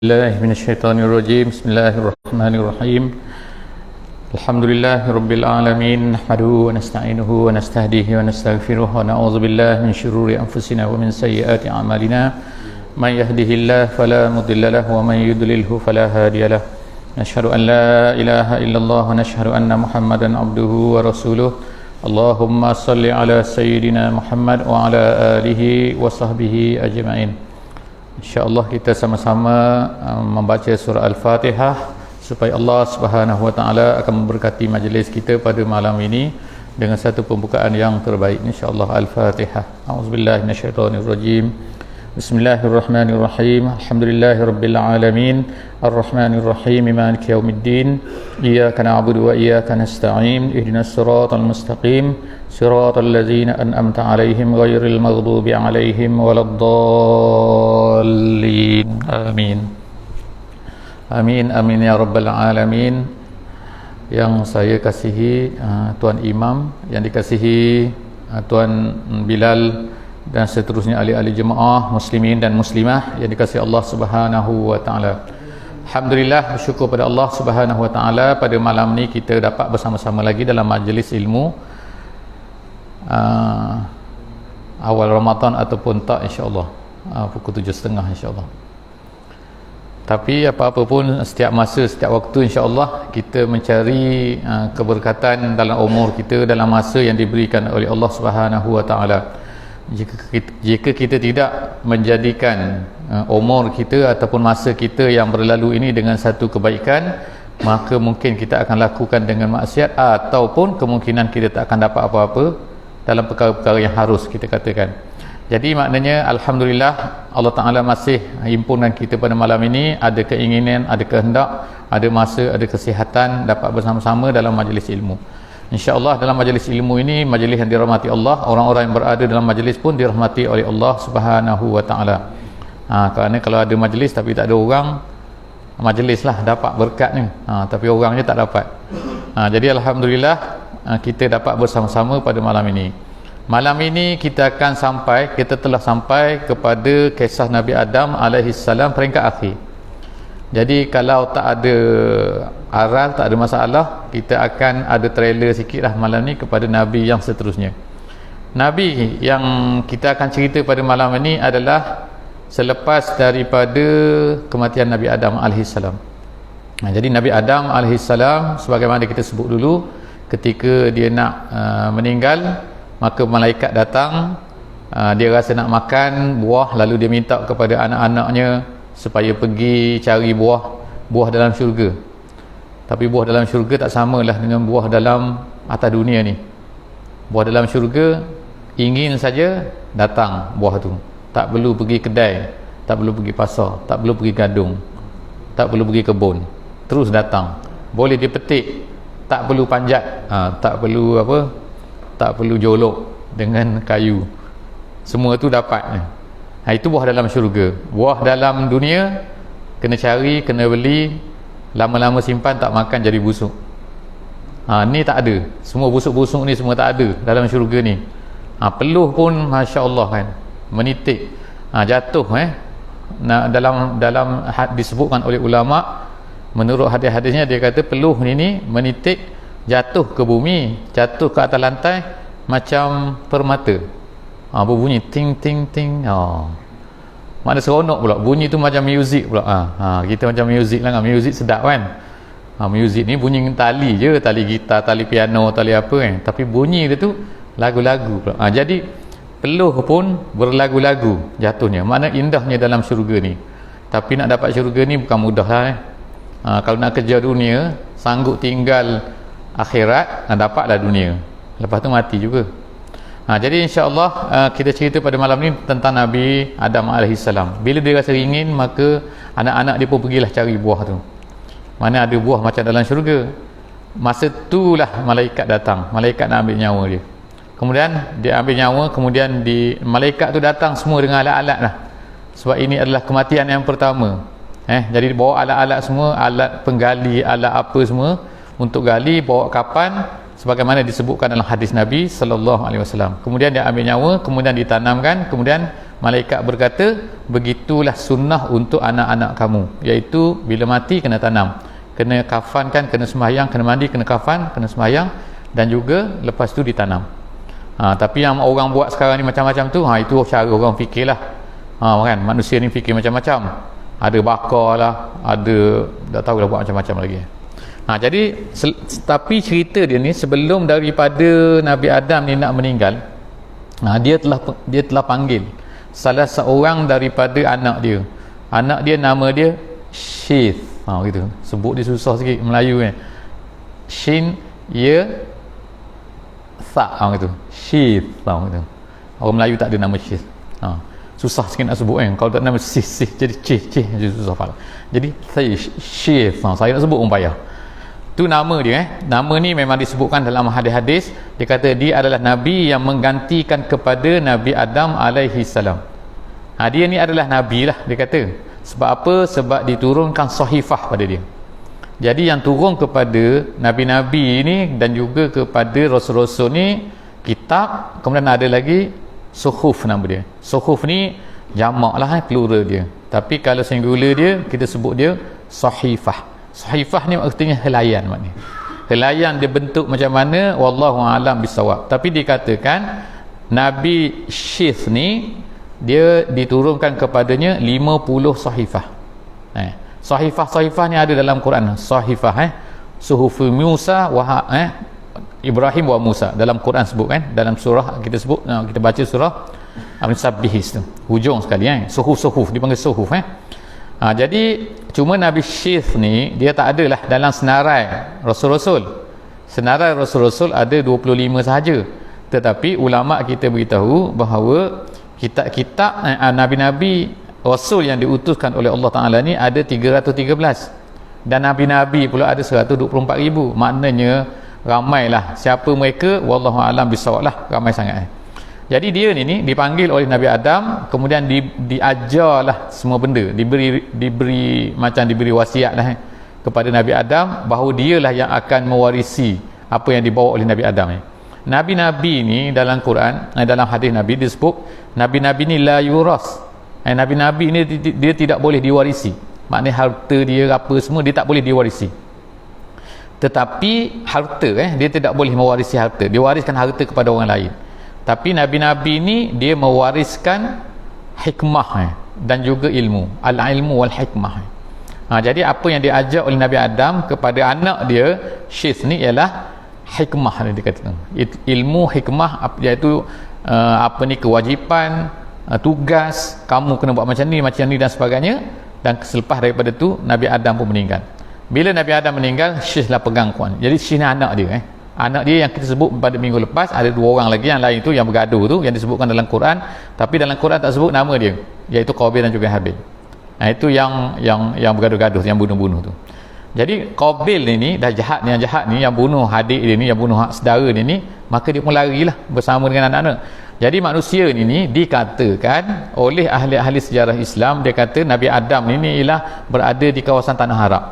الله من الشيطان الرجيم. بسم الله الرحمن الرحيم. الحمد لله رب العالمين، نحمده ونستعينه ونستهديه ونستغفره ونعوذ بالله من شرور أنفسنا ومن سيئات أعمالنا. من يهده الله فلا مضل له ومن يضلله فلا هادي له. نشهد أن لا إله إلا الله ونشهد أن محمدا عبده ورسوله. اللهم صل على سيدنا محمد وعلى آله وصحبه أجمعين. InsyaAllah kita sama-sama membaca surah Al-Fatihah supaya Allah Subhanahu Wa Taala akan memberkati majlis kita pada malam ini dengan satu pembukaan yang terbaik, insyaAllah. Al-Fatihah. A'udzubillahi minasyaitonirrajim. Bismillahirrahmanirrahim. Alhamdulillahirabbil alamin. Arrahmanirrahim. Maliki yaumiddin. Iyyaka na'budu wa iyyaka nasta'in. Ihdinas siratal mustaqim. Siratal ladzina an'amta 'alaihim ghairil maghdubi 'alaihim waladdallin. Amin. Amin amin ya rabbal alamin. Yang saya kasihi Tuan Imam, yang dikasihi Tuan Bilal dan seterusnya ahli-ahli jemaah muslimin dan muslimah yang dikasihi Allah Subhanahu wa taala. Alhamdulillah, bersyukur pada Allah Subhanahu wa taala pada malam ni kita dapat bersama-sama lagi dalam majlis ilmu awal Ramadan ataupun tak, insya-Allah pukul 7.30 insya-Allah. Tapi apa-apa pun, setiap masa, setiap waktu, insya-Allah kita mencari keberkatan dalam umur kita, dalam masa yang diberikan oleh Allah Subhanahu wa taala. Jika kita tidak menjadikan umur kita ataupun masa kita yang berlalu ini dengan satu kebaikan, maka mungkin kita akan lakukan dengan maksiat, ataupun kemungkinan kita tak akan dapat apa-apa dalam perkara-perkara yang harus kita katakan. Jadi maknanya alhamdulillah Allah Ta'ala masih himpunkan kita pada malam ini, ada keinginan, ada kehendak, ada masa, ada kesihatan dapat bersama-sama dalam majlis ilmu. InsyaAllah dalam majlis ilmu ini, majlis yang dirahmati Allah, orang-orang yang berada dalam majlis pun dirahmati oleh Allah Subhanahu wa taala. Kerana kalau ada majlis tapi tak ada orang, majlis lah dapat berkat ni, tapi orangnya tak dapat. Jadi alhamdulillah kita dapat bersama-sama pada malam ini. Malam ini kita telah sampai kepada kisah Nabi Adam alaihi salam peringkat akhir. Jadi kalau tak ada aral, tak ada masalah, kita akan ada trailer sikit lah malam ni kepada Nabi yang seterusnya. Nabi yang kita akan cerita pada malam ini adalah selepas daripada kematian Nabi Adam AS. Jadi Nabi Adam AS, sebagaimana kita sebut dulu, ketika dia nak meninggal, maka malaikat datang, dia rasa nak makan buah, lalu dia minta kepada anak-anaknya supaya pergi cari buah dalam syurga. Tapi buah dalam syurga tak samalah dengan buah dalam atas dunia ni. Buah dalam syurga ingin saja datang buah tu, tak perlu pergi kedai, tak perlu pergi pasar, tak perlu pergi gadung, tak perlu pergi kebun, terus datang, boleh dipetik, tak perlu panjat, tak perlu jolok dengan kayu, semua tu dapat. Itu buah dalam syurga. Buah dalam dunia kena cari, kena beli, lama-lama simpan, tak makan jadi busuk. Ni tak ada, semua busuk-busuk ni semua tak ada dalam syurga ni. Peluh pun Masya Allah kan, menitik, jatuh dalam disebutkan oleh ulama, menurut hadis-hadisnya dia kata peluh ni menitik, jatuh ke bumi, jatuh ke atas lantai macam permata, berbunyi ting ting ting. Mana seronok pula, bunyi tu macam muzik pula. Kita macam muzik lah, muzik sedap kan. Muzik ni bunyi tali je, tali gitar, tali piano, tali apa kan, tapi bunyi dia tu lagu-lagu pula. Jadi peluh pun berlagu-lagu jatuhnya. Mana indahnya dalam syurga ni. Tapi nak dapat syurga ni bukan mudah lah. Kalau nak kerja dunia, sanggup tinggal akhirat, dapatlah dunia, lepas tu mati juga. Jadi insya-Allah kita cerita pada malam ni tentang Nabi Adam AS. Bila dia rasa ringin, maka anak-anak dia pun pergilah cari buah tu. Mana ada buah macam dalam syurga. Masa itulah malaikat datang, malaikat nak ambil nyawa dia. Kemudian dia ambil nyawa, kemudian malaikat tu datang semua dengan alat-alat lah, sebab ini adalah kematian yang pertama. Jadi bawa alat-alat semua, alat penggali, alat apa semua untuk gali, bawa kapan sebagaimana disebutkan dalam hadis Nabi sallallahu alaihi wasallam. Kemudian dia ambil nyawa, kemudian ditanamkan, kemudian malaikat berkata, begitulah sunnah untuk anak-anak kamu, iaitu bila mati kena tanam, kena kafankan, kena sembahyang, kena mandi, kena kafan, kena sembahyang, dan juga lepas tu ditanam. Tapi yang orang buat sekarang ni macam-macam tu, itu cara orang fikirlah. Kan manusia ni fikir macam-macam, ada bakar lah, ada tak tahulah buat macam-macam lagi. Jadi tapi cerita dia ni sebelum daripada Nabi Adam ni nak meninggal, dia telah panggil salah seorang daripada anak dia. Anak dia nama dia Syith. Gitu. Sebut dia susah sikit Melayu kan. Shin ya Sa gitu. Syith gitu. Orang Melayu tak ada nama Syith. Susah sikit nak sebut kan. Kalau tak nama Syith jadi Cih susah faham. Jadi saya Syith. Saya nak sebut pun payah. Tu nama dia Nama ni memang disebutkan dalam hadis-hadis. Dia kata dia adalah Nabi yang menggantikan kepada Nabi Adam alaihi salam. Dia ni adalah Nabi lah dia kata. Sebab apa? Sebab diturunkan sahifah pada dia. Jadi yang turun kepada Nabi-Nabi ni dan juga kepada Rasul-Rasul ni kitab, kemudian ada lagi suhuf nama dia. Suhuf ni jamak lah plural dia. Tapi kalau singular dia kita sebut dia sahifah. Sahifah ni artinya helaian maknanya. Helaian dia bentuk macam mana wallahu alam bisawab. Tapi dikatakan Nabi Syith ni dia diturunkan kepadanya 50 sahifah. Sahifah ni ada dalam Quran. Sahifah suhuf Musa wa Ibrahim wa Musa dalam Quran sebut kan, dalam surah kita sebut, kita baca surah Al-Musabbihis tu. Hujung sekali suhuf dipanggil suhuf jadi cuma Nabi Syith ni dia tak adalah dalam senarai Rasul-Rasul. Senarai Rasul-Rasul ada 25 sahaja. Tetapi ulama kita beritahu bahawa kitab-kitab Nabi-Nabi Rasul yang diutuskan oleh Allah Ta'ala ni ada 313. Dan Nabi-Nabi pula ada 124,000. Maknanya ramailah. Siapa mereka? Wallahu a'lam bisawab lah. Ramai sangat Jadi dia ni dipanggil oleh Nabi Adam, kemudian diajarlah semua benda, diberi wasiat lah kepada Nabi Adam bahawa dialah yang akan mewarisi apa yang dibawa oleh Nabi Adam ni. Nabi-nabi ni dalam Quran, dalam hadis Nabi disebut nabi-nabi ni la yuras. Nabi-nabi ni dia tidak boleh diwarisi. Maknanya harta dia apa semua dia tak boleh diwarisi. Tetapi harta dia tidak boleh mewarisi harta. Dia wariskan harta kepada orang lain. Tapi nabi-nabi ni dia mewariskan hikmah dan juga ilmu, al-ilmu wal hikmah. Jadi apa yang diajar oleh Nabi Adam kepada anak dia Syith ni ialah hikmah dia kata. Ilmu hikmah iaitu kewajipan, tugas, kamu kena buat macam ni dan sebagainya. Dan selepas daripada tu Nabi Adam pun meninggal. Bila Nabi Adam meninggal, Syith lah pegang kuan. Jadi Syith ni anak dia anak dia yang kita sebut pada minggu lepas. Ada 2 orang lagi yang lain tu yang bergaduh tu yang disebutkan dalam Quran, tapi dalam Quran tak sebut nama dia, iaitu Qabil dan juga Habil. Itu yang bergaduh-gaduh, yang bunuh-bunuh tu. Jadi Qabil ni dah jahat ni yang bunuh adik dia ni, yang bunuh saudara dia ni, maka dia pun larilah bersama dengan anak-anak. Jadi manusia ni dikatakan oleh ahli-ahli sejarah Islam, dia kata Nabi Adam ni ialah berada di kawasan Tanah Arab.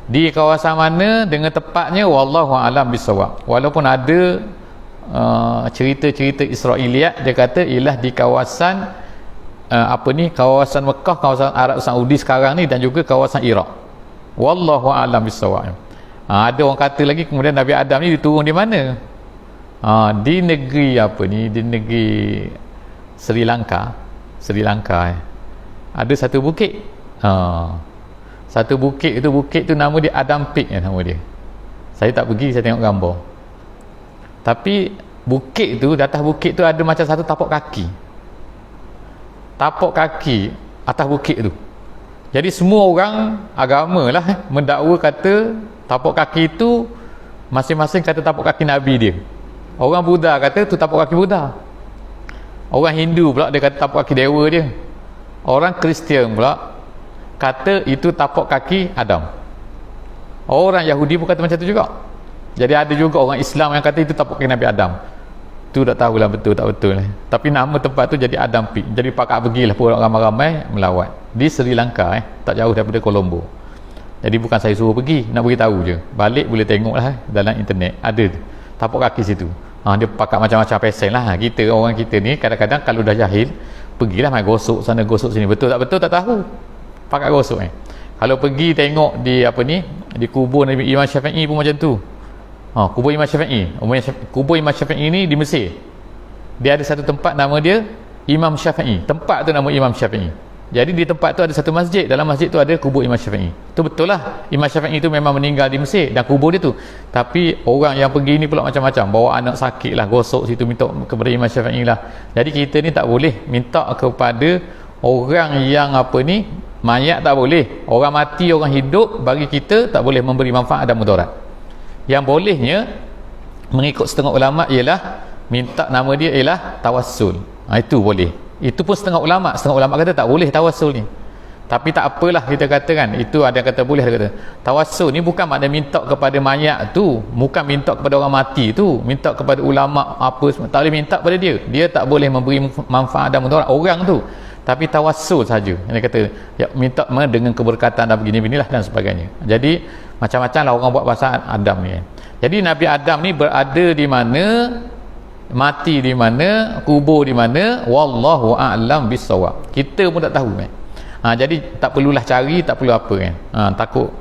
Di kawasan mana dengan tepatnya wallahu alam bisawab. Walaupun ada cerita-cerita Israiliyat, dia kata ialah di kawasan kawasan Mekah, kawasan Arab Saudi sekarang ni, dan juga kawasan Iraq. Wallahu a'lam bissawab. Ada orang kata lagi kemudian Nabi Adam ni diturun di mana? Di negeri di negeri Sri Lanka. Ada satu bukit. Satu bukit tu nama dia Adam Peak nama dia. Saya tak pergi, saya tengok gambar. Tapi bukit tu, di atas bukit tu ada macam satu tapak kaki atas bukit tu. Jadi semua orang agama lah mendakwa kata tapak kaki itu masing-masing kata tapak kaki Nabi dia. Orang Buddha kata tu tapak kaki Buddha. Orang Hindu pula dia kata tapak kaki dewa dia. Orang Kristian pula kata itu tapak kaki Adam. Orang Yahudi pun kata macam tu juga. Jadi ada juga orang Islam yang kata itu tapak kaki Nabi Adam. Tu tak tahulah betul tak betul. Tapi nama tempat tu jadi Adam Peak. Jadi pakak pergilah pun orang ramai-ramai melawat di Sri Lanka, tak jauh daripada Colombo. Jadi bukan saya suruh pergi, nak beritahu je. Balik boleh tengoklah dalam internet ada tapak kaki situ. Dia pakai macam-macam pesen lah. Kita orang kita ni kadang-kadang kalau dah jahil, pergilah main gosok sana gosok sini, betul tak betul tak tahu, pakai gosok Kalau pergi tengok di di kubur Nabi Imam Syafi'i pun macam tu. Kubur Imam Syafi'i, kubur Imam Syafi'i ni di Mesir, dia ada satu tempat nama dia Imam Syafi'i, tempat tu nama Imam Syafi'i. Jadi di tempat tu ada satu masjid, dalam masjid tu ada kubur Imam Syafi'i. Tu betul lah, Imam Syafi'i tu memang meninggal di Mesir dan kubur dia tu. Tapi orang yang pergi ni pula macam-macam, bawa anak sakit lah, gosok situ, minta kepada Imam Syafi'i lah. Jadi kita ni tak boleh minta kepada orang yang mayat, tak boleh. Orang mati, orang hidup, bagi kita tak boleh memberi manfaat dan mudarat. Yang bolehnya mengikut setengah ulama ialah minta nama dia ialah tawassul. Itu boleh. Itu pun setengah ulama kata tak boleh tawassul ni. Tapi tak apalah, kita katakan itu ada kata boleh, ada kata tawassul ni bukan makna minta kepada mayat tu, bukan minta kepada orang mati tu, minta kepada ulama apa semua, tak boleh minta kepada dia tak boleh memberi manfaat dan mudarat orang tu. Tapi tawassul saja, dia kata ya, minta dengan keberkatan dan begini-beginilah dan sebagainya. Jadi macam-macam lah orang buat pasal Adam ni. Jadi Nabi Adam ni berada di mana, mati di mana, kubur di mana, wallahu a'lam bissawab. Kita pun tak tahu jadi tak perlulah cari, tak perlu apa takut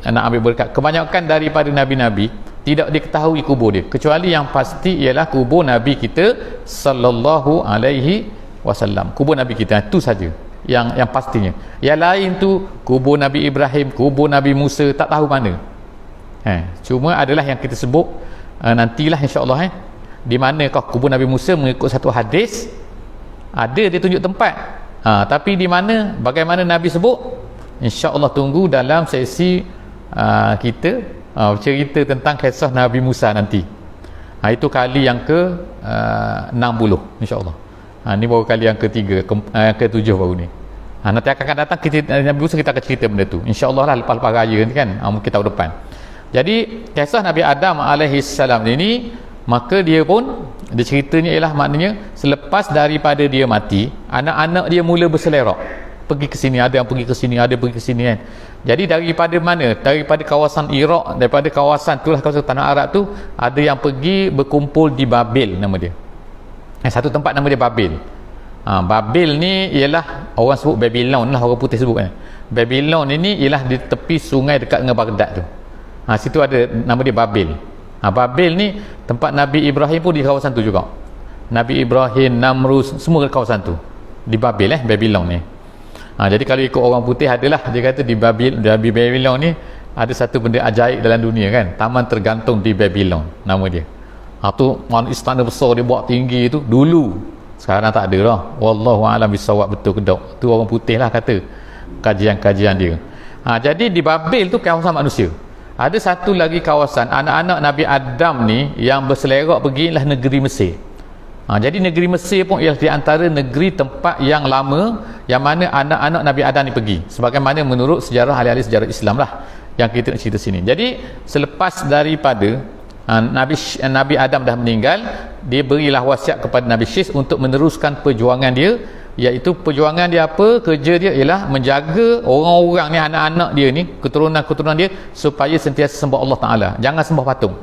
nak ambil berkat. Kebanyakan daripada nabi-nabi tidak diketahui kubur dia, kecuali yang pasti ialah kubur Nabi kita sallallahu alaihi wasallam. Kubur Nabi kita itu saja yang pastinya. Yang lain tu kubur Nabi Ibrahim, kubur Nabi Musa, tak tahu mana. Cuma adalah yang kita sebut nantilah insya-Allah di manakah kubur Nabi Musa mengikut satu hadis ada dia tunjuk tempat. Tapi di mana, bagaimana Nabi sebut, insya-Allah tunggu dalam sesi kita cerita tentang kisah Nabi Musa nanti. Itu kali yang ke 60 insya-Allah. Ni baru kali yang ketiga, yang ke-7 baru ni. Nanti akan datang Nabi Musa, kita akan cerita benda tu insya-Allah lah lepas-lepas raya ni kan, mungkin tahun depan. Jadi kisah Nabi Adam alaihi salam ini, maka dia pun ceritanya ialah maknanya selepas daripada dia mati, anak-anak dia mula berselerak pergi ke sini, ada yang pergi ke sini, ada pergi ke sini kan. Jadi daripada mana? Daripada kawasan Iraq, daripada kawasan itulah kawasan tanah Arab tu, ada yang pergi berkumpul di Babil nama dia. Satu tempat nama dia Babil. Babil ni ialah orang sebut Babylon lah, orang putih sebut kan. Babylon ini ialah di tepi sungai dekat dengan Baghdad tu. Situ ada nama dia Babil. Babil ni tempat Nabi Ibrahim pun di kawasan tu juga. Nabi Ibrahim, Namrus, semua di kawasan tu. Di Babil Babylon ni. Jadi kalau ikut orang putih adalah dia kata di Babylon ni ada satu benda ajaib dalam dunia kan. Taman tergantung di Babylon nama dia. Tu istana besar dia buat tinggi tu dulu. Sekarang tak ada lah. Wallahu a'lam bissawab, betul ke tak? Tu orang putih lah kata kajian-kajian dia. Jadi di Babil tu kawasan manusia. Ada satu lagi kawasan anak-anak Nabi Adam ni yang berselerak pergilah negeri Mesir. Jadi negeri Mesir pun ialah di antara negeri tempat yang lama yang mana anak-anak Nabi Adam ni pergi, sebagaimana menurut sejarah ahli-ahli sejarah Islam lah yang kita nak cerita sini. Jadi selepas daripada Nabi Adam dah meninggal, dia berilah wasiat kepada Nabi Syis untuk meneruskan perjuangan dia, iaitu perjuangan dia apa? Kerja dia ialah menjaga orang-orang ni, anak-anak dia ni, keturunan-keturunan dia, supaya sentiasa sembah Allah Ta'ala, jangan sembah patung.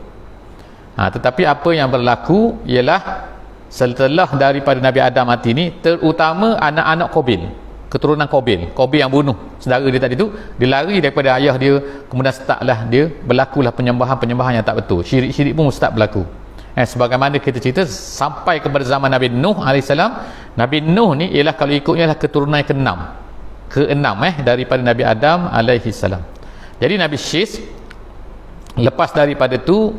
Tetapi apa yang berlaku ialah setelah daripada Nabi Adam mati ni, terutama anak-anak Qabil, keturunan Qabil yang bunuh saudara dia tadi tu, dia lari daripada ayah dia, kemudian startlah dia berlakulah penyembahan yang tak betul, syirik-syirik pun start berlaku. Sebagaimana kita cerita sampai kepada zaman Nabi Nuh AS. Nabi Nuh ni ialah kalau ikutnya lah keturunan yang ke-6 daripada Nabi Adam AS. Jadi Nabi Syis lepas daripada tu,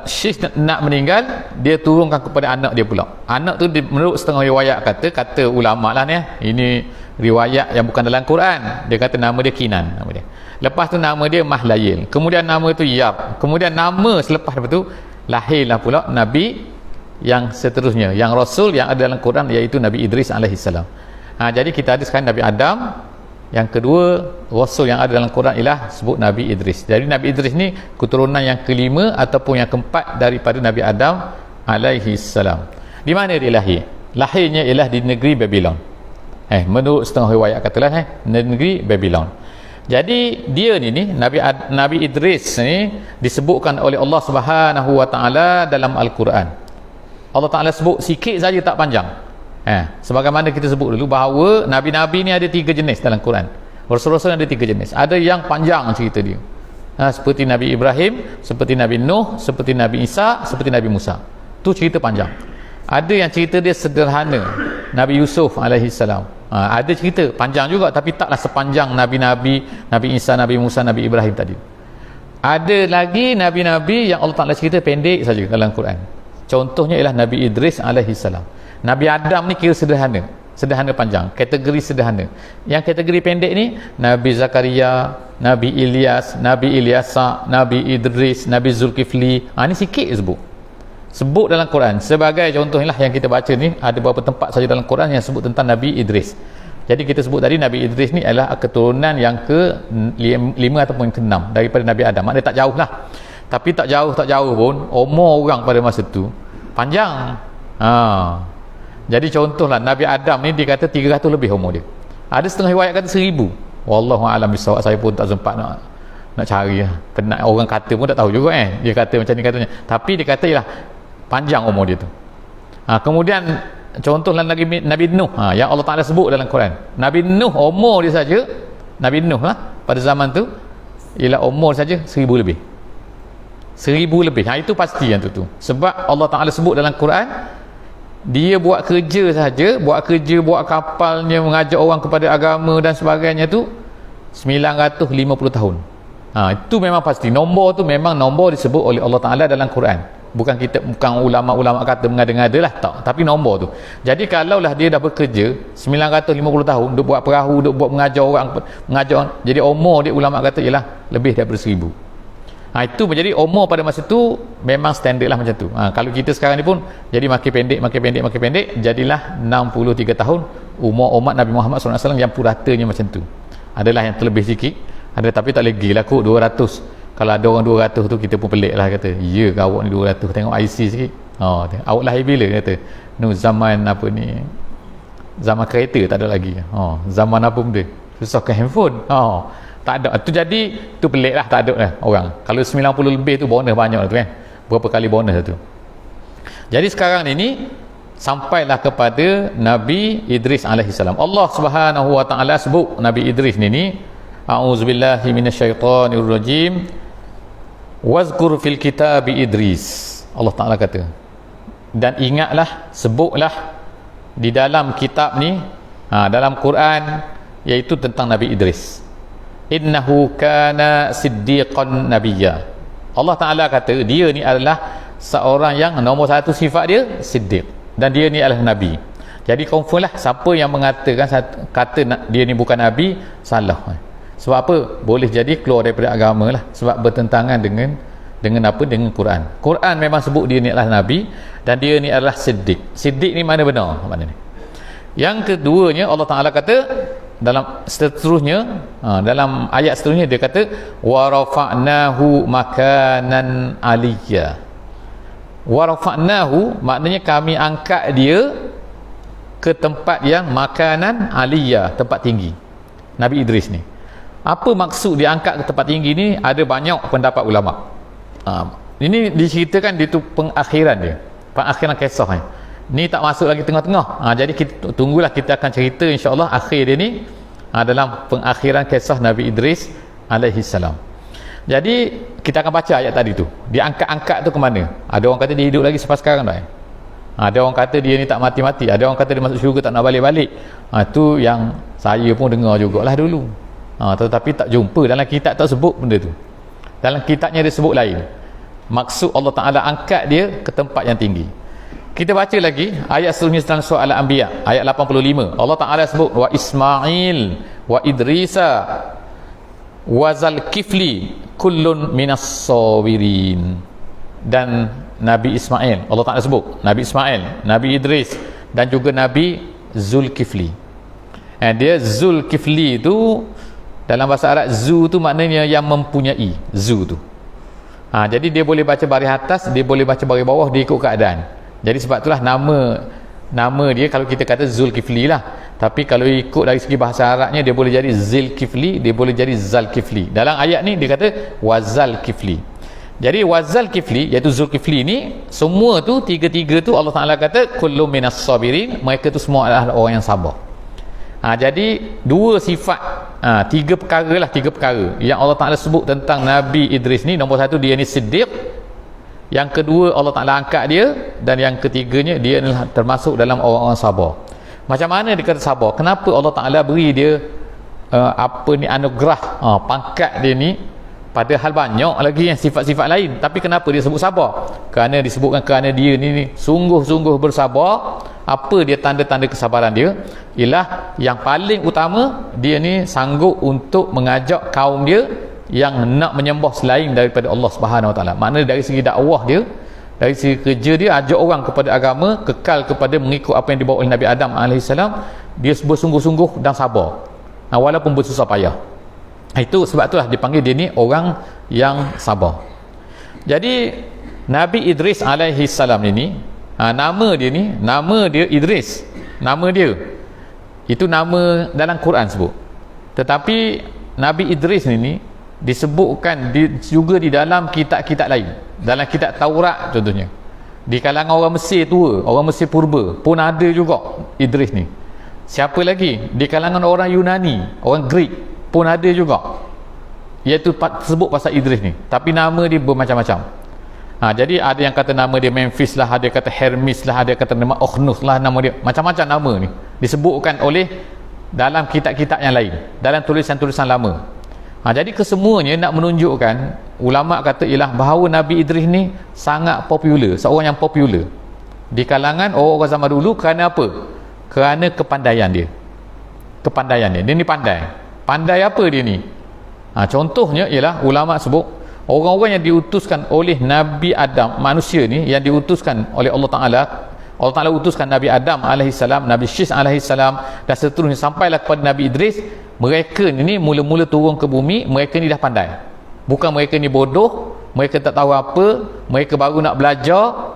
Syis nak meninggal, dia turunkan kepada anak dia pula. Anak tu menurut setengah riwayat kata ulama lah ni, ini riwayat yang bukan dalam Quran, dia kata nama dia Kinan nama dia. Lepas tu nama dia Mahlayil, kemudian nama tu Yab, kemudian nama selepas tu lahirlah pula Nabi yang seterusnya, yang Rasul yang ada dalam Quran, iaitu Nabi Idris alaihissalam. Jadi kita ada sekarang Nabi Adam, yang kedua Rasul yang ada dalam Quran ialah sebut Nabi Idris. Jadi Nabi Idris ni keturunan yang kelima ataupun yang keempat daripada Nabi Adam alaihissalam. Di mana dia lahir? Lahirnya ialah di negeri Babylon. Menurut setengah riwayat katalah negeri Babylon. Jadi dia ni Nabi Idris ni disebutkan oleh Allah Subhanahu wa taala dalam Al-Quran. Allah Taala sebut sikit saja, tak panjang. Sebagaimana kita sebut dulu bahawa nabi-nabi ni ada 3 jenis dalam Quran. Rasul-rasul ada 3 jenis. Ada yang panjang cerita dia. Seperti Nabi Ibrahim, seperti Nabi Nuh, seperti Nabi Isa, seperti Nabi Musa. Tu cerita panjang. Ada yang cerita dia sederhana. Nabi Yusuf alaihi salam. Ada cerita panjang juga, tapi taklah sepanjang Nabi-Nabi, Nabi Isa, Nabi Musa, Nabi Ibrahim tadi. Ada lagi Nabi-Nabi yang Allah Ta'ala cerita pendek saja dalam Quran. Contohnya ialah Nabi Idris alaihi salam. Nabi Adam ni kira sederhana panjang, kategori sederhana. Yang kategori pendek ni Nabi Zakaria, Nabi Ilyas, Nabi Ilyasa, Nabi Idris, Nabi Zulkifli. Ni sikit sebut dalam Quran. Sebagai contohnya yang kita baca ni, ada beberapa tempat saja dalam Quran yang sebut tentang Nabi Idris. Jadi kita sebut tadi Nabi Idris ni adalah keturunan yang ke-5 ataupun ke-6 daripada Nabi Adam. Maknanya tak jauh lah, tapi tak jauh pun umur orang pada masa tu panjang. Jadi contohlah Nabi Adam ni dia kata 300 lebih umur dia. Ada setengah riwayat kata 1000. Wallahu a'lam bissawab. Saya pun tak sempat nak cari. Penat orang kata pun tak tahu juga dia kata macam ni katanya. Tapi dia kata ialah panjang umur dia tu. Kemudian contohlah Nabi Nuh, yang Allah Ta'ala sebut dalam Quran. Nabi Nuh umur dia saja, Nabi Nuh pada zaman tu ialah umur saja 1000 lebih. 1000 lebih. Itu pasti yang tu. Sebab Allah Ta'ala sebut dalam Quran, dia buat kerja saja, buat kapalnya, mengajak orang kepada agama dan sebagainya tu 950 tahun. Itu memang pasti. Nombor tu memang nombor disebut oleh Allah Ta'ala dalam Quran. Bukan ulama-ulama kata mengada-ngada lah, tak. Tapi nombor tu. Jadi kalaulah dia dah bekerja 950 tahun, duk buat perahu, duk buat mengajar orang. Jadi umur dia ulama kata ialah lebih daripada 1000. Itu menjadi umur pada masa tu memang standard lah macam tu. Kalau kita sekarang ni pun jadi makin pendek, jadilah 63 tahun umur umat Nabi Muhammad SAW yang puratanya macam tu. Adalah yang terlebih sikit, ada, tapi tak lagi lah kot 200. Kalau ada orang 200 tu kita pun pelik lah, kata ya ke awak ni 200, tengok IC sikit. Awak lahir bila, kata zaman apa ni, zaman kereta tak ada lagi. Zaman apa benda, susahkan handphone. Tak ada. Tu jadi tu pelik lah, tak ada lah orang. Kalau 90 lebih tu bonus banyak lah tu kan. Berapa kali bonus tu. Jadi sekarang ini sampailah kepada Nabi Idris alaihi salam. Allah Subhanahu wa taala sebut Nabi Idris ni a'udzubillahi minasyaitonir rajim. Wazkur fil kitabi Idris. Allah Ta'ala kata, dan ingatlah, sebutlah di dalam kitab ni, dalam Quran, iaitu tentang Nabi Idris. Innahu kana siddiqan nabiyya. Allah Ta'ala kata dia ni adalah seorang yang nombor 1 sifat dia siddiq, dan dia ni adalah Nabi. Jadi confirm lah, siapa yang mengatakan kata dia ni bukan Nabi, salah. Sebab apa? Boleh jadi keluar daripada agama lah, sebab bertentangan dengan apa? Dengan Quran. Quran memang sebut dia ni adalah Nabi, dan dia ni adalah siddiq. Siddiq ni mana benar? Mana ni? Yang keduanya Allah Ta'ala kata dalam seterusnya, dalam ayat seterusnya dia kata wa rafa'nahu makanan aliyya. Wa rafa'nahu maknanya kami angkat dia ke tempat yang makanan aliyya, tempat tinggi. Nabi Idris ni, apa maksud diangkat ke tempat tinggi ni? Ada banyak pendapat ulama. Ini diceritakan di tu pengakhiran kisah ni. Ni tak masuk lagi tengah-tengah. Jadi kita tunggulah, kita akan cerita insya-Allah akhir dia ni dalam pengakhiran kisah Nabi Idris alaihi salam. Jadi kita akan baca ayat tadi tu. Diangkat-angkat tu ke mana? Ada orang kata dia hidup lagi sampai sekarang dah. Ada orang kata dia ni tak mati-mati. Ada orang kata dia masuk syurga tak nak balik-balik. Tu yang saya pun dengar jugalah dulu. Tetapi tak jumpa dalam kitab, tak sebut benda tu. Dalam kitabnya dia sebut lain. Maksud Allah Ta'ala angkat dia ke tempat yang tinggi. Kita baca lagi ayat seterusnya dalam surah Al-Anbiya ayat 85. Allah Ta'ala sebut wa Ismail wa Idrisa wa Zulkifli kullun minas sawirin. Dan Nabi Ismail, Allah Ta'ala sebut Nabi Ismail, Nabi Idris, dan juga Nabi Zulkifli. Dia Zulkifli tu dalam bahasa Arab, zu tu maknanya yang mempunyai, zu tu. Jadi dia boleh baca baris atas, dia boleh baca baris bawah, dia ikut keadaan. Jadi sebab itulah nama dia, kalau kita kata Zulkifli lah, Tapi kalau ikut dari segi bahasa Arabnya, dia boleh jadi Zilkifli, dia boleh jadi Zalkifli. Dalam ayat ni dia kata Wazalkifli. Jadi Wazalkifli iaitu Zulkifli ni, semua tu tiga-tiga tu Allah Taala kata kullu minas sabirin, mereka tu semua adalah orang yang sabar. Jadi dua sifat, tiga perkara yang Allah Taala sebut tentang Nabi Idris ni. Nombor satu, dia ni Siddiq. Yang kedua, Allah Taala angkat dia. Dan yang ketiganya, dia adalah termasuk dalam orang-orang sabar. Macam mana dia kata sabar? Kenapa Allah Taala beri dia anugerah pangkat dia ni, padahal banyak lagi yang sifat-sifat lain, tapi kenapa dia sebut sabar? Kerana disebutkan kerana dia ni sungguh-sungguh bersabar. Apa dia tanda-tanda kesabaran dia? Ialah yang paling utama, dia ni sanggup untuk mengajak kaum dia yang nak menyembah selain daripada Allah Subhanahu Wa Taala. Maknanya dari segi dakwah dia, dari segi kerja dia, ajak orang kepada agama, kekal kepada mengikut apa yang dibawa oleh Nabi Adam AS, dia bersungguh-sungguh dan sabar, walaupun bersusah payah. Itu sebab itulah dipanggil dia ni orang yang sabar. Jadi Nabi Idris alaihi salam ini, nama dia Idris, nama dia itu nama dalam Quran sebut. Tetapi Nabi Idris ini disebutkan juga di dalam kitab-kitab lain. Dalam kitab Taurat contohnya, di kalangan orang Mesir tua, orang Mesir purba pun ada juga Idris ni. Siapa lagi? Di kalangan orang Yunani, orang Greek pun ada juga, iaitu sebut pasal Idris ni, tapi nama dia bermacam-macam. Jadi ada yang kata nama dia Memphis lah, ada yang kata Hermes lah, ada yang kata nama Oknus lah, nama dia macam-macam nama ni disebutkan oleh dalam kitab-kitab yang lain, dalam tulisan-tulisan lama. Jadi kesemuanya nak menunjukkan, ulama kata ialah bahawa Nabi Idris ni sangat popular, seorang yang popular di kalangan orang-orang zaman dulu. Kerana apa? Kerana kepandaian dia. Dia ni pandai apa dia ni? Contohnya ialah ulama sebut orang-orang yang diutuskan oleh Nabi Adam, manusia ni yang diutuskan oleh Allah Ta'ala utuskan Nabi Adam AS, Nabi Syis AS, dan seterusnya sampailah kepada Nabi Idris. Mereka ni mula-mula turun ke bumi, mereka ni dah pandai. Bukan mereka ni bodoh, mereka tak tahu apa, mereka baru nak belajar,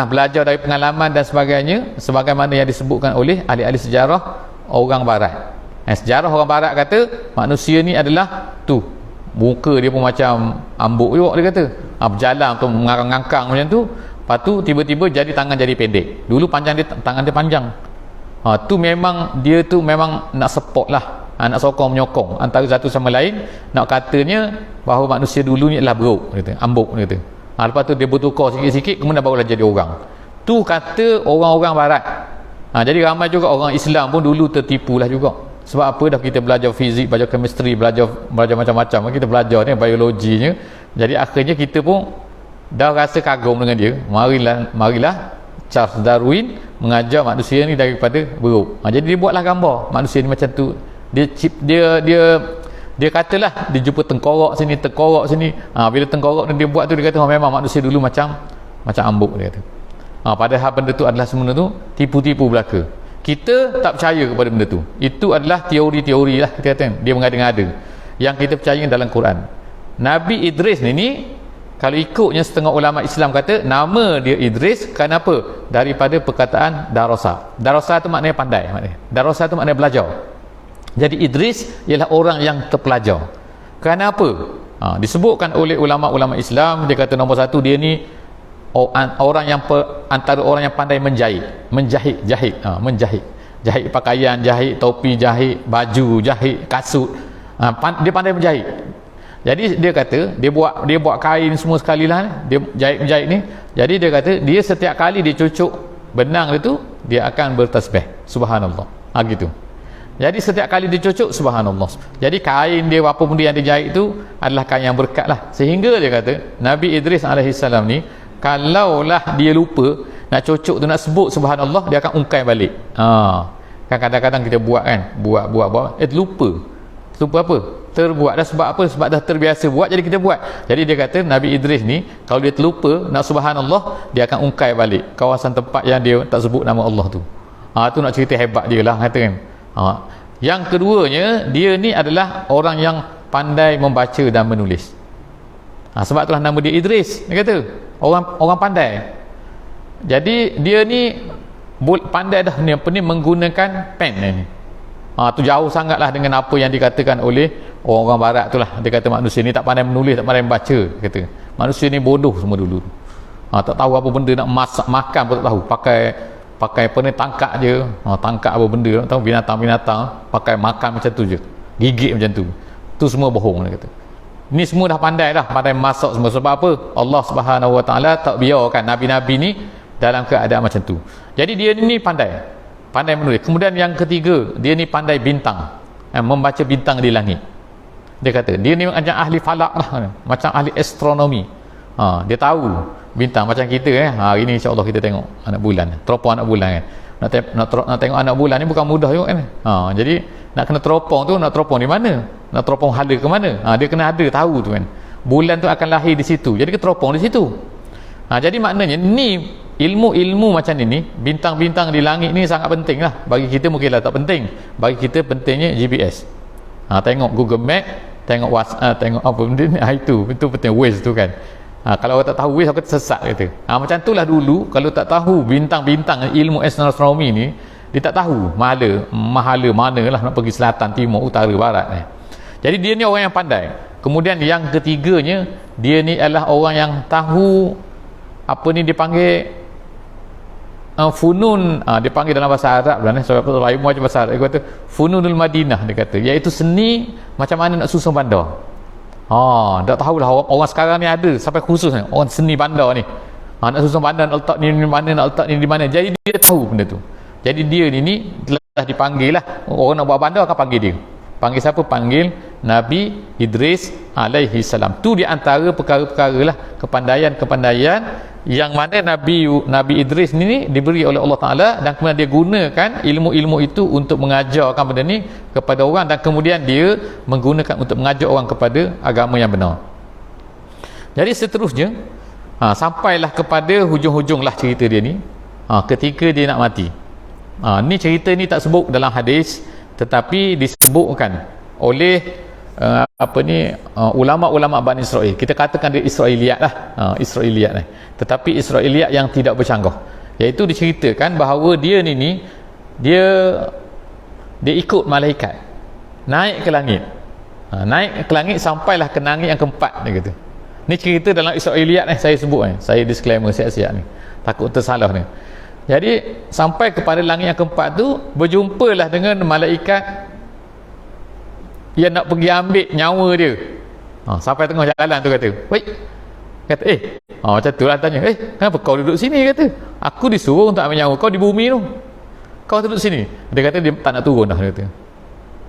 belajar dari pengalaman dan sebagainya, sebagaimana yang disebutkan oleh ahli-ahli sejarah orang barat. Sejarah orang barat kata manusia ni adalah muka dia pun macam ambuk juga, dia kata berjalan tu mengarang-ngangkang macam tu, lepas tu tiba-tiba jadi tangan jadi pendek. Dulu tangan dia panjang. Tu memang dia tu memang nak support lah, nak sokong menyokong antara satu sama lain, nak katanya bahawa manusia dulu ni adalah beruk, dia kata, ambuk, dia kata. Lepas tu dia bertukar sikit-sikit, kemudian barulah jadi orang. Tu kata orang-orang barat. Jadi ramai juga orang Islam pun dulu tertipu lah juga. Sebab apa? Dah kita belajar fizik, belajar chemistry, belajar macam-macam, kita belajar ni biologinya. Jadi akhirnya kita pun dah rasa kagum dengan dia. Marilah Charles Darwin mengajar manusia ni daripada beruk. Jadi dia buatlah gambar manusia ni macam tu. Dia katalah dia jumpa tengkorak sini. Bila tengkorak ni dia buat tu, dia kata memang manusia dulu macam ambuk, dia kata. Padahal benda tu adalah semua tu tipu-tipu belaka. Kita tak percaya kepada benda tu. Itu adalah teori-teori lah, kita kata, dia mengada-ngada. Yang kita percaya dalam Quran. Nabi Idris ni kalau ikutnya setengah ulama Islam kata nama dia Idris kerana apa? Daripada perkataan darasa. Darasa tu maknanya pandai, darasa tu maknanya belajar. Jadi Idris ialah orang yang terpelajar. Kerana apa? Disebutkan oleh ulama-ulama Islam, dia kata nombor satu, dia ni orang yang antara orang yang pandai menjahit pakaian, jahit topi, jahit baju, jahit kasut. Dia pandai menjahit. Jadi dia kata dia buat kain semua sekali lah, dia menjahit ni. Jadi dia kata dia setiap kali dia cucuk benang itu, dia akan bertasbih subhanallah. Gitu. Jadi setiap kali dia cucuk subhanallah. Jadi kain dia apa pun yang dia jahit itu adalah kain yang berkat lah. Sehingga dia kata Nabi Idris alaihissalam ni, kalaulah dia lupa nak cucuk tu, nak sebut subhanallah, dia akan ungkai balik. Kan kadang-kadang kita buat lupa apa? Terbuat dah. Sebab apa? Sebab dah terbiasa buat, jadi kita buat. Jadi dia kata Nabi Idris ni kalau dia terlupa nak subhanallah, dia akan ungkai balik kawasan tempat yang dia tak sebut nama Allah tu. Tu nak cerita hebat dia lah, kata kan. Yang keduanya, dia ni adalah orang yang pandai membaca dan menulis. Sebab itulah nama dia Idris. Dia kata orang pandai. Jadi dia ni pandai dah ni menggunakan pen ni. Tu jauh sangatlah dengan apa yang dikatakan oleh orang-orang barat tu lah. Dia kata manusia ni tak pandai menulis, tak pandai membaca, kata manusia ni bodoh semua dulu. Tak tahu apa benda nak masak, makan pun tak tahu, pakai apa ni, tangkap je, tangkap apa benda tak tahu, binatang-binatang pakai makan macam tu je, gigit macam tu semua bohong, dia kata. Ni semua dah pandai masak semua. Sebab apa? Allah Subhanahu Wa Taala tak biarkan nabi-nabi ni dalam keadaan macam tu. Jadi dia ni pandai menulis. Kemudian yang ketiga, dia ni pandai bintang, membaca bintang di langit. Dia kata dia ni macam ahli falak lah, macam ahli astronomi. Dia tahu bintang macam kita hari ni insya-Allah kita tengok anak bulan, teropong anak bulan kan. Nak tengok anak bulan ni bukan mudah juga kan. Jadi nak kena teropong tu, nak teropong di mana? Nak teropong hala ke mana? Dia kena ada tahu tu kan. Bulan tu akan lahir di situ. Jadi kita teropong di situ. Jadi maknanya ni ilmu-ilmu macam ni, bintang-bintang di langit ni sangat penting lah. Bagi kita mungkinlah tak penting. Bagi kita pentingnya GPS. Tengok Google Map, tengok WhatsApp, tengok apa benda ni, itu penting. Waze tu kan. Kalau orang tak tahu Waze, aku tersesat kata. Macam tu lah dulu, kalau tak tahu bintang-bintang ilmu astronomi ni, dia tak tahu mahala mana lah nak pergi selatan, timur, utara, barat. Jadi dia ni orang yang pandai. Kemudian yang ketiganya, dia ni adalah orang yang tahu apa ni dipanggil funun, dia panggil dalam bahasa Arab lah, sebab lain macam bahasa Arab, dia kata fununul Madinah, dia kata, iaitu seni macam mana nak susun bandar. Tak tahulah orang sekarang ni ada sampai khusus orang seni bandar ni, nak susun bandar, nak letak ni di mana, nak letak ni di mana. Jadi dia tahu benda tu. Jadi dia ni telah dipanggil lah, orang nak buat bandar akan panggil dia. Panggil siapa? Panggil Nabi Idris alaihi salam. Tu di antara perkara-perkara lah, kepandaian yang mana Nabi Idris ni diberi oleh Allah Ta'ala, dan kemudian dia gunakan ilmu-ilmu itu untuk mengajarkan benda ni kepada orang, dan kemudian dia menggunakan untuk mengajar orang kepada agama yang benar. Jadi seterusnya sampailah kepada hujung-hujung lah cerita dia ni, ketika dia nak mati. Ni cerita ni tak sebut dalam hadis, tetapi disebutkan oleh ulama-ulama Bani Israel. Kita katakan dia Israiliyat lah, Israiliyat lah. Tetapi Israiliyat yang tidak bercanggah, iaitu diceritakan bahawa dia ikut malaikat naik ke langit, naik ke langit sampailah ke langit yang keempat, dia kata. Ni cerita dalam Israiliyat saya sebut, saya disclaimer siap-siap ni, takut tersalah ni. Jadi sampai kepada langit yang keempat tu, berjumpalah dengan malaikat yang nak pergi ambil nyawa dia. Sampai tengah jalan tu kata, "Wait." Kata, macam tu lah, tanya, "Kenapa kau duduk sini?" Kata, "Aku disuruh untuk ambil nyawa kau di bumi tu. Kau duduk sini." Dia kata dia tak nak turun dah, dia kata.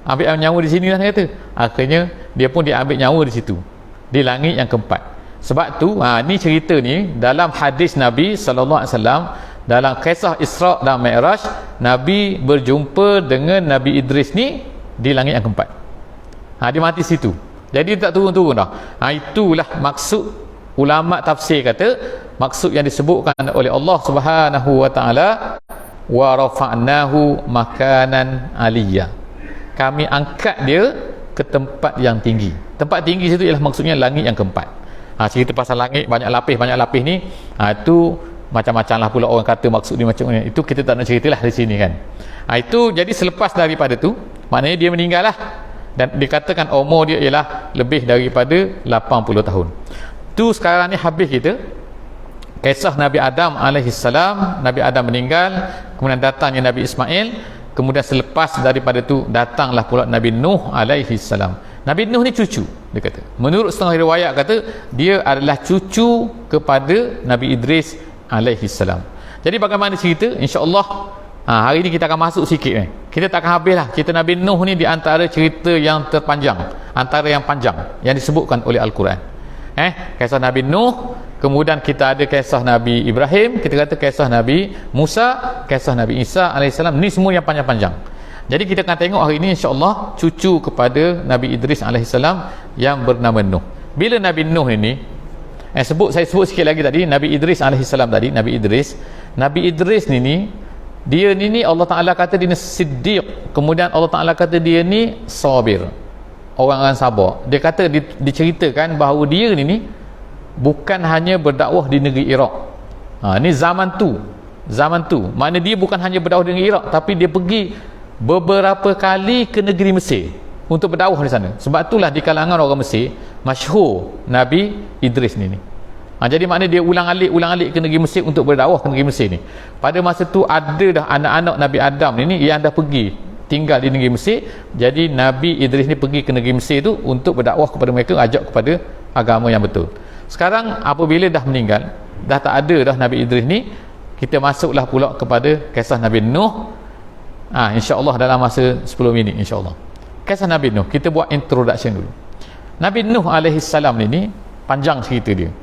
Ambil nyawa di sini lah, dia kata. Akhirnya dia pun diambil nyawa di situ, di langit yang keempat. Sebab tu ni cerita ni dalam hadis Nabi sallallahu alaihi wasallam, dalam kisah Isra dan Mi'raj, Nabi berjumpa dengan Nabi Idris ni di langit yang keempat. Dia mati situ. Jadi dia tak turun-turun dah. Itulah maksud ulama tafsir kata, maksud yang disebutkan oleh Allah Subhanahu Wa Taala, wa rafa'nahu makanan aliyya. Kami angkat dia ke tempat yang tinggi. Tempat tinggi situ ialah maksudnya langit yang keempat. Cerita pasal langit banyak lapis ni, itu macam-macam lah pula orang kata maksud dia macam ni. Itu kita tak nak ceritalah di sini kan. Itu jadi selepas daripada tu, maknanya dia meninggal lah, dan dikatakan umur dia ialah lebih daripada 80 tahun. Tu sekarang ni habis kita kisah Nabi Adam alaihissalam. Nabi Adam meninggal, kemudian datangnya Nabi Ismail, kemudian selepas daripada tu datanglah pula Nabi Nuh alaihissalam. Nabi Nuh ni cucu, dia kata. Menurut setengah riwayat kata dia adalah cucu kepada Nabi Idris alaihissalam. Jadi bagaimana cerita? InsyaAllah hari ni kita akan masuk sikit ni. Kita tak akan habis lah. Cerita Nabi Nuh ni di antara cerita yang terpanjang, antara yang panjang yang disebutkan oleh Al-Quran. Kisah Nabi Nuh, kemudian kita ada kisah Nabi Ibrahim, kita kata kisah Nabi Musa, kisah Nabi Isa alaihissalam. Ni semua yang panjang-panjang. Jadi kita akan tengok hari ini insyaAllah cucu kepada Nabi Idris alaihissalam yang bernama Nuh. Bila Nabi Nuh ini saya sebut sikit lagi tadi, Nabi Idris alaihissalam tadi, Nabi Idris ni dia ni Allah Ta'ala kata dia ni siddiq, kemudian Allah Ta'ala kata dia ni sabir, orang sabar. Dia kata diceritakan bahawa dia ni bukan hanya berdakwah di negeri Iraq. Ni zaman tu, mana dia bukan hanya berdakwah di negeri Iraq, tapi dia pergi beberapa kali ke negeri Mesir untuk berdakwah di sana. Sebab itulah di kalangan orang Mesir masyhur Nabi Idris ni. Jadi maknanya dia ulang-alik ke negeri Mesir untuk berdakwah ke negeri Mesir ni. Pada masa tu ada dah anak-anak Nabi Adam ni yang dah pergi tinggal di negeri Mesir. Jadi Nabi Idris ni pergi ke negeri Mesir tu untuk berdakwah kepada mereka, ajak kepada agama yang betul. Sekarang apabila dah meninggal, dah tak ada dah Nabi Idris ni, kita masuklah pula kepada kisah Nabi Nuh. InsyaAllah dalam masa 10 minit insyaAllah. Kisah Nabi Nuh, kita buat introduction dulu. Nabi Nuh alaihissalam ni panjang cerita dia,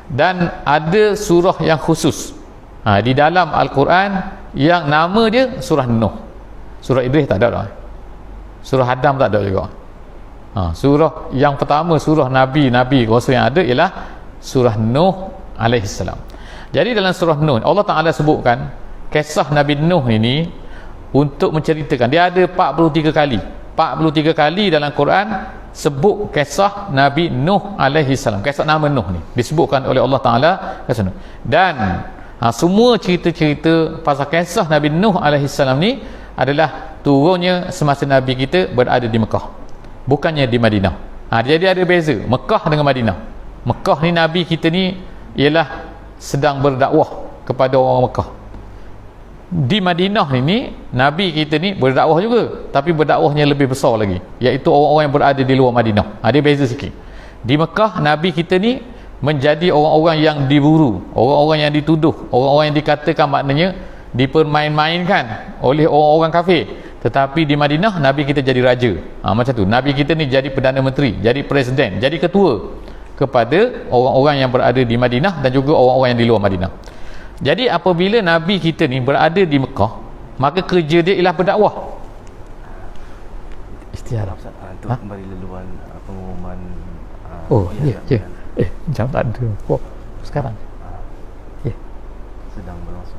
dan ada surah yang khusus di dalam Al-Quran yang nama dia surah Nuh. Surah Idris tak ada dah. Surah Adam tak ada juga. Surah yang pertama, surah Nabi Rasul yang ada ialah surah Nuh alaihissalam. Jadi dalam surah Nuh Allah Ta'ala sebutkan kisah Nabi Nuh ini untuk menceritakan, dia ada 43 kali dalam Quran sebut kisah Nabi Nuh alaihissalam. Kisah nama Nuh ni disebutkan oleh Allah Ta'ala kisah Nuh. Dan semua cerita-cerita pasal kisah Nabi Nuh alaihissalam ni adalah turunnya semasa Nabi kita berada di Mekah, bukannya di Madinah. Jadi ada beza Mekah dengan Madinah. Mekah ni Nabi kita ni ialah sedang berdakwah kepada orang Mekah. Di Madinah ni Nabi kita ni berdakwah juga, tapi berdakwahnya lebih besar lagi, iaitu orang-orang yang berada di luar Madinah. Dia beza sikit. Di Mekah Nabi kita ni menjadi orang-orang yang diburu, orang-orang yang dituduh, orang-orang yang dikatakan maknanya dipermain-mainkan oleh orang-orang kafir. Tetapi di Madinah Nabi kita jadi raja. Macam tu. Nabi kita ni jadi Perdana Menteri, jadi Presiden, jadi ketua kepada orang-orang yang berada di Madinah dan juga orang-orang yang di luar Madinah. Jadi apabila Nabi kita ni berada di Mekah, maka kerja dia ialah berdakwah. Istiharah untuk kembali leluan pengumuman. Ya. Jam tak ada. Sekarang sedang berlangsung.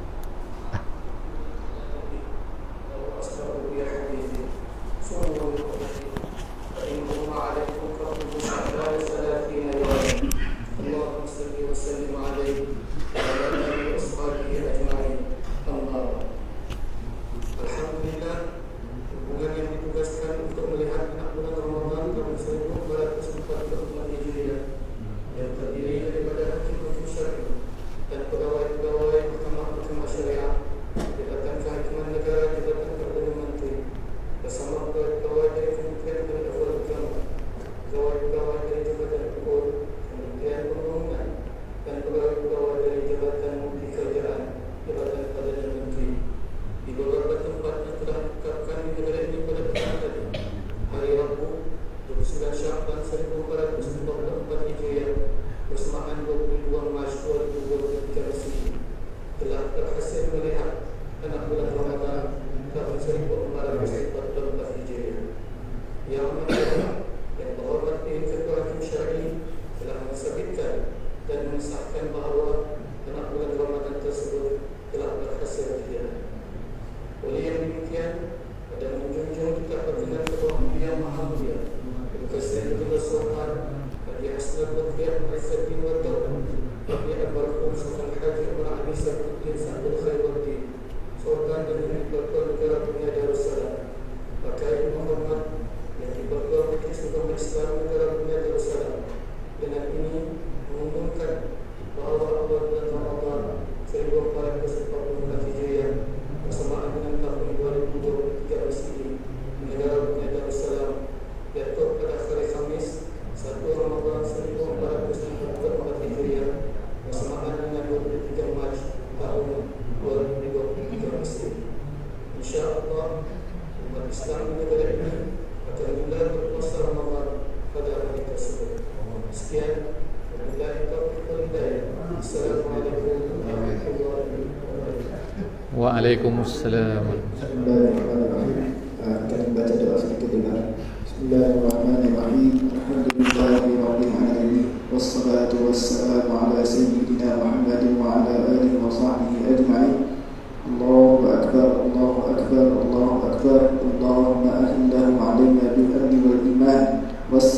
Waalaikumsalam. Bismillahirrahmanirrahim. Kita membaca doa sedikit dengar. Bismillahirrahmanirrahim. Alhamdulillahirabbil alamin. Wassalatu wassalamu ala sayyidina Muhammadin wa ala alihi wa sahbihi ajma'in. Allahu akbar, Allahu akbar, Allahu akbar. Allahumma ahillahum 'alaina bil amni wal iman.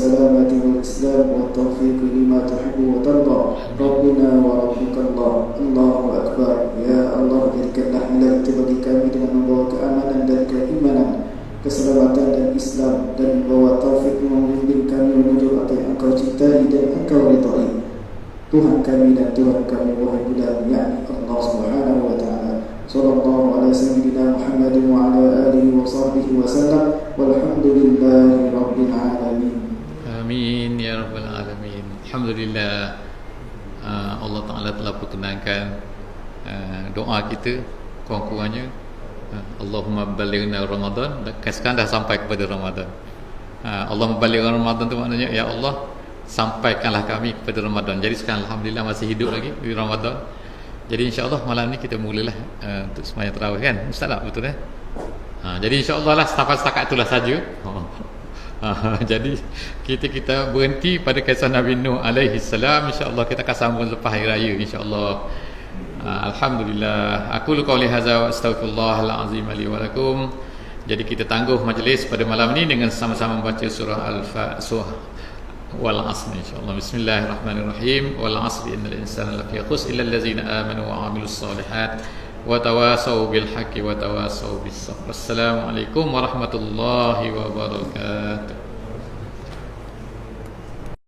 والسلامة والإسلام والتوفيق لما تحب وترضى ربنا وربك الله الله أكبر يا الله jadikanlah hilal itu bagi kami dengan membawa keamanan dan keimanan, keselamatan dan Islam, dan membawa taufik membimbing kami menuju apa yang Engkau cintai dan Engkau ridai. Tuhan kami dan Tuhan kami wahai bulan, yakni Allah Subhanahu wa taala. Sallallahu ala sayyidina Muhammad wa ala alihi wa sahbihi wa sallam. Walhamdulillahi rabbil alamin. Amin ya rabbal alamin. Alhamdulillah, Allah Taala telah perkenankan doa kita kurang-kurangnya. Allahumma balighna Ramadan, sekarang dah sampai kepada Ramadan. Allah membalighna Ramadan tu maknanya ya Allah, sampaikanlah kami kepada Ramadan. Jadi sekarang alhamdulillah masih hidup lagi di Ramadan. Jadi insya-Allah malam ni kita mulalah untuk sembahyang tarawih kan. Ustaz tak betul jadi insya-Allah lah setakat itulah saja. Jadi kita berhenti pada kisah Nabi Nuh alaihi salam. Insya-Allah kita akan sambung lepas hari raya insya-Allah. Alhamdulillah. Aku qauli hadza wa astaghfirullahal azim li wa lakum. Jadi kita tangguh majlis pada malam ni dengan sama-sama membaca surah Al-Fatihah wal 'asr insyaallah. Bismillahirrahmanirrahim. Wal 'asri innal insana lafi khusr illa allazina amanu wa 'amilus solihat wa tawasaw bil haqqi wa tawasaw bis sabr. Wassalamualaikum warahmatullahi wabarakatuh.